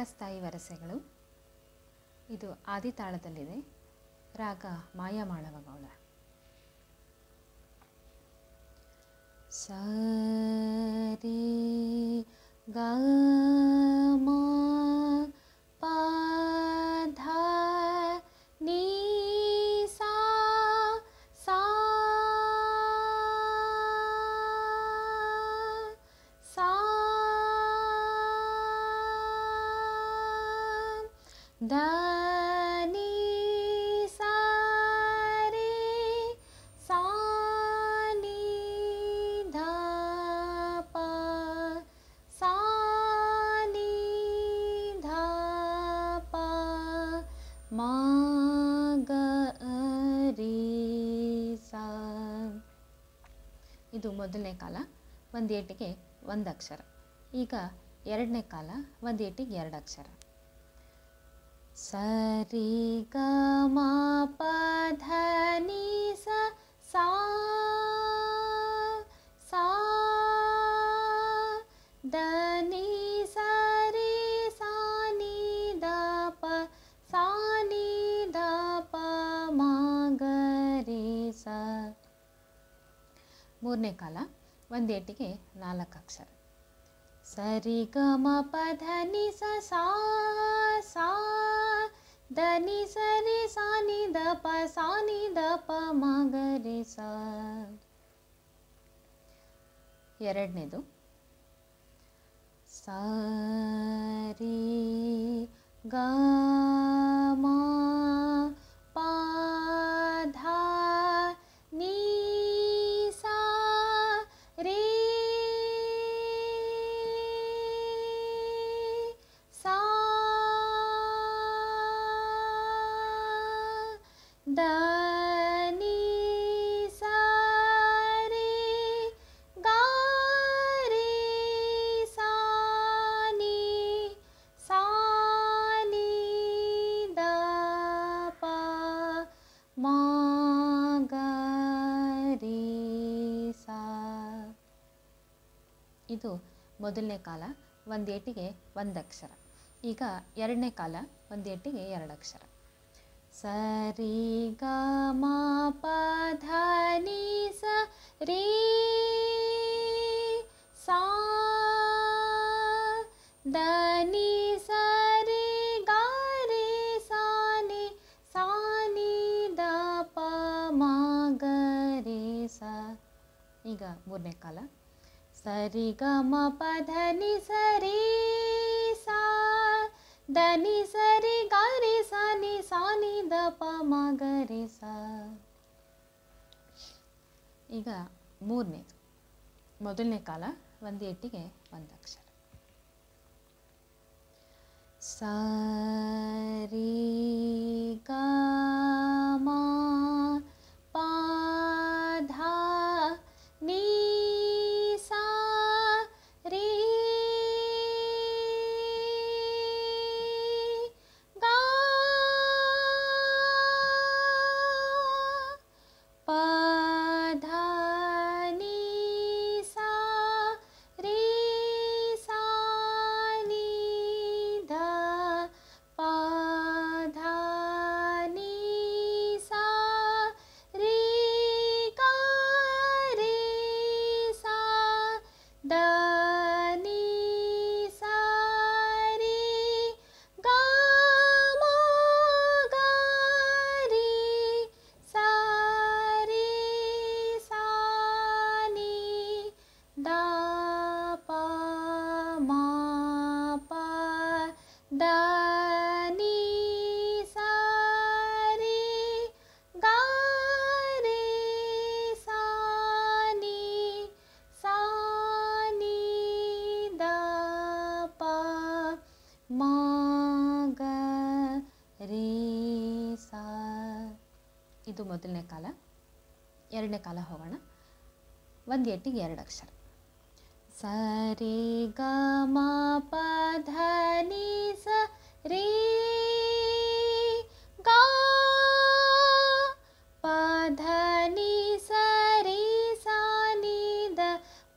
ತಾರಸ್ಥಾಯಿ ವರಸೆಗಳು. ಇದು ಆದಿತಾಳದಲ್ಲಿದೆ. ರಾಗ ಮಾಯಮಾಳವಗೌಳ. ಸರಿ ಗ ಮ ಪ ಧ ನೀ ಸಾ ಸಾ ಸಾ ದ ನೀ ಸಾ ರೇ ಸಾ ನೀ ಧ ಪ ಸಾ ನೀ ಧ ಪ ಮ ಗ ರೀ ಸಾ. ಇದು ಮೊದಲನೇ ಕಾಲ, ಒಂದು ಏಟಿಗೆ ಒಂದು ಅಕ್ಷರ. ಈಗ ಎರಡನೇ ಕಾಲ, ಒಂದು ಏಟಿಗೆ ಎರಡು ಅಕ್ಷರ. ಸರಿ ಗ ಮ ಪ ಧ ನೀ ಸ ಸಾ ಸಾ ದ ನೀ ಸ ರೇ ಸಾ ನೀ ದ ಪ ಸಾ ನೀ ದ ಪ ಮ ಗ ರೇ ಸ. ಮೂರನೇ ಕಾಲ, ಒಂದು ಏಟಿಗೆ ನಾಲ್ಕು ಅಕ್ಷರ. ಸರಿ ಗ ಮ ಪ ಧ ನೀ ಸ ಸಾ ಸಾ ದ ನೀ ಸ ರೇ ಸಾ ನೀ ದ ಪ ಸಾ ನೀ ದ ಪ ಮ ಗ ರೇ ಸ. ಎರಡನೇದು ಸರಿ ಗ ಮ ಪ ಧ ನೀ ಸಾ ರೇ ಸಾ ದ ನೀ ಸಾ ರೇ ಗ ರೇ ಸಾ ನೀ ಸಾ ನೀ ದ ಪ ಮ ಗ ರೇ ಸಾ. ಇದು ಮೊದಲನೇ ಕಾಲ, ಒಂದು ಏಟಿಗೆ ಒಂದು ಅಕ್ಷರ. ಈಗ ಎರಡನೇ ಕಾಲ, ಒಂದು ಏಟಿಗೆ ಎರಡು ಅಕ್ಷರ. ಸರಿ ಗ ಮ ಪ ಧ ನೀ ಸ ರೇ ಸಾ ದ ನೀ ಸ ರೇ ಗ ರೇ ಸಾ ನೀ ಸಾ ನೀ ದ ಪ ಮ ಗ ರೇ ಸ. ಈಗ ಮೂರನೇ ಕಾಲ, ಸರಿ ಗ ಮ ಪ ಧ ನೀ ಸ ರೇ ಸಾ ದ ನೀ ಸ ರೇ ಗ ರೇ ಸಾ ನೀ ಸಾ ನೀ ದ ಪ ಮ ಗ ರೇ ಸಾ. ಈಗ ಮೂರನೇದು, ಮೊದಲನೇ ಕಾಲ, ಒಂದು ಏಟಿಗೆ ಒಂದು ಅಕ್ಷರ. ಸರಿ ಗ ಮ ಪ ಧ ನೀ ಸಾ ರೇ ಗ ಪ ಧ ನೀ ಸಾ ರೇ ಸಾ ನೀ ಧ ಪ ಧ ನೀ ಸಾ ರೇ ಗ ರೇ ಸಾ ದ ನೀ ಸಾ ರೇ ಗ ಮ ಗ ರೇ ಸಾ ರೇ ಸಾ ನೀ ದ ಪ ಮ ಪ ದ ನೀ ಸಾ ರೇ ಗ ರೇ ಸಾ ನೀ ಸಾ ನೀ ದ ಪ ಮ ಗ ರೇ ಸಾ. ಇದು ಮೊದಲನೇ ಕಾಲ. ಎರಡನೇ ಕಾಲ ಹೋಗೋಣ. ಒಂದು ಏಟಿಗೆ ಎರಡು ಅಕ್ಷರ. ಸರಿ ಗ ಮ ಪ ಧ ನೀ ಸ ರೇ ಗ ಪ ಧ ನೀ ಸ ರೇ ಸಾ ನೀ ದ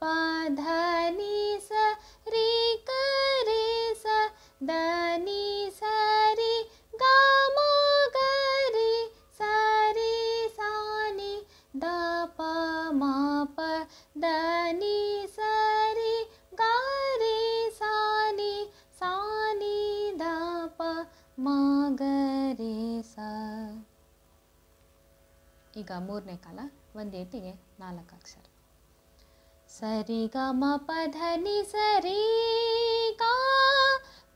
ಪ ಧ ನೀ ಸ ರೇ ಗ ರೇ ಸ ದ ಈಗ ಮೂರನೇ ಕಾಲ ಒಂದೇಟಿಗೆ 4 ಅಕ್ಷರ. ಸರಿ ಗ ಮ ಪಧ ನಿ ಸರಿ ಗ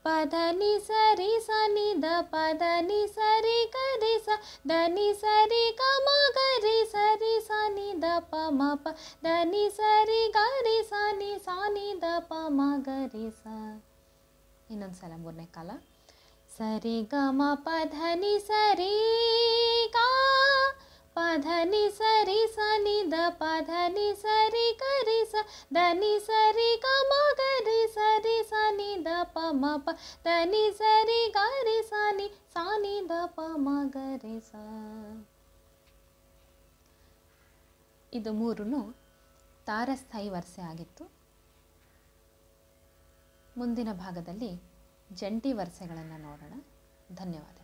ಪಧ ನಿ ಸರಿ ಸ ನಿ ದ ಪಧ ನಿ ಸರಿ ಗರಿ ಸ ದ ನಿ ಸರಿ ಗ ಮ ಗರಿ ಸರಿ ಸ ನಿ ದ ಪ ಮ ಪ ದ ನಿ ಸರಿ ಗರಿ ಸ ನಿ ದ ಪ ಮ ಗರಿ ಸ. ಇನ್ನೊಂದು ಸಲ ಮೂರನೇ ಕಾಲ. ಸರಿ ಗ ಮ ಪಧ ನಿ ಸರಿ ಗ ಪಧ ನಿ ಸರಿ ಸ ನಿ ದ ಪಧ ನಿ ಸರಿ ಗರಿ ಸ ದ ನಿ ಸರಿ ಗ ಮ ಗರಿ ಸರಿ ಸ ನಿ ದ ಪ ಮ ಪ ದ ನಿ ಸರಿ ಗರಿ ಸ ನಿ ದ ಪ ಮ ಗರಿ ಸ. ಇದು ಮೂರೂ ತಾರಸ್ಥಾಯಿ ವರಸೆ ಆಗಿತ್ತು. ಮುಂದಿನ ಭಾಗದಲ್ಲಿ ಜಂಟಿ ವರಸೆಗಳನ್ನು ನೋಡೋಣ. ಧನ್ಯವಾದ.